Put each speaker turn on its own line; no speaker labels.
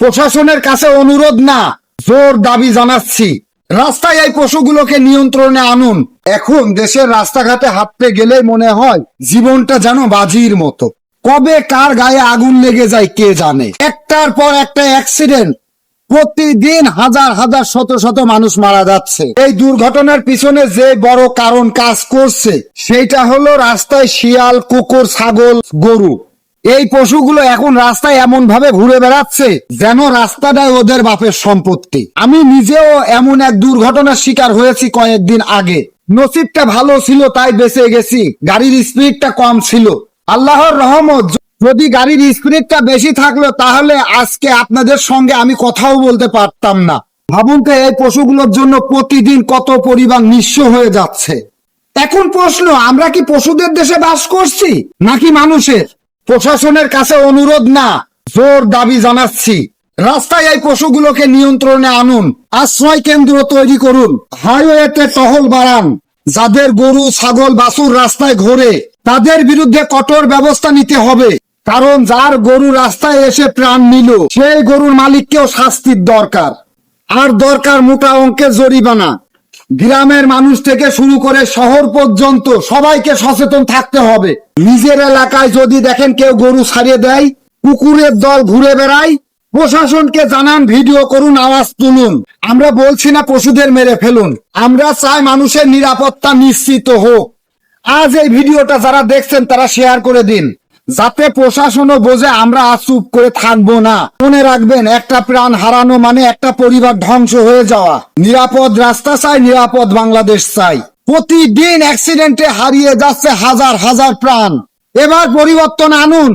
প্রশাসনের কাছে অনুরোধ না, জোর দাবি জানাচ্ছি, রাস্তায় এই পশুগুলোকে নিয়ন্ত্রণে আনুন। এখন দেশের রাস্তাঘাটে হাঁটতে গেলে মনে হয় জীবনটা যেন বাজির মতো। কবে কার গায়ে আগুন লেগে যায় কে জানে। একটার পর একটা অ্যাক্সিডেন্ট, প্রতিদিন হাজার হাজার শত শত মানুষ মারা যাচ্ছে। এই দুর্ঘটনার পিছনে যে বড় কারণ কাজ করছে সেইটা হলো রাস্তায় শিয়াল, কুকুর, ছাগল, গরু। এই পশুগুলো এখন রাস্তায় এমন ভাবে ঘুরে বেড়াচ্ছে যেন রাস্তাটাই ওদের বাপের সম্পত্তি। আমি নিজেও এমন এক দুর্ঘটনার শিকার হয়েছি কয়েকদিন আগে। নসিবটা ভালো ছিল তাই বেঁচে গেছি, গাড়ির স্পিডটা কম ছিল। আল্লাহর রহমত, যদি গাড়ির স্পিডটা বেশি থাকলো তাহলে আজকে আপনাদের সঙ্গে আমি কথাও বলতে পারতাম না। ভাবুন তো এই পশুগুলোর জন্য প্রতিদিন কত পরিবার নিঃস্ব হয়ে যাচ্ছে। এখন প্রশ্ন, আমরা কি পশুদের দেশে বাস করছি নাকি মানুষের? প্রশাসনের কাছে অনুরোধ না, জোর দাবি জানাচ্ছি, রাস্তায় এই পশুগুলোকে নিয়ন্ত্রণে আনুন। আশ্রয় কেন্দ্র তৈরি করুন, হাইওয়েতে টহল বাড়ান। যাদের গরু, ছাগল, বাছুর রাস্তায় ঘোরে তাদের বিরুদ্ধে কঠোর ব্যবস্থা নিতে হবে। কারণ যার গরু রাস্তায় এসে প্রাণ নিল সেই গরুর মালিককেও শাস্তির দরকার। আর দরকার মোটা অঙ্কের জরিমানা। গ্রামের মানুষ থেকে শুরু করে শহর পর্যন্ত সবাইকে সচেতন থাকতে হবে। নিজের এলাকায় যদি দেখেন কেউ গরু ছাড়িয়ে দেয়, কুকুরের দল ঘুরে বেড়ায়, প্রশাসনকে জানান, ভিডিও করুন, আওয়াজ তুলুন। আমরা বলছি না পশুদের মেরে ফেলুন, আমরা চাই মানুষের নিরাপত্তা নিশ্চিত হোক। আজ এই ভিডিওটা যারা দেখছেন তারা শেয়ার করে দিন, যাতে প্রশাসনও বোঝে আমরা আজ চুপ করে থাকবো না। মনে রাখবেন, একটা প্রাণ হারানো মানে একটা পরিবার ধ্বংস হয়ে যাওয়া। নিরাপদ রাস্তা চাই, নিরাপদ বাংলাদেশ চাই। প্রতিদিন অ্যাক্সিডেন্টে হারিয়ে যাচ্ছে হাজার হাজার প্রাণ। এবার পরিবর্তন আনুন।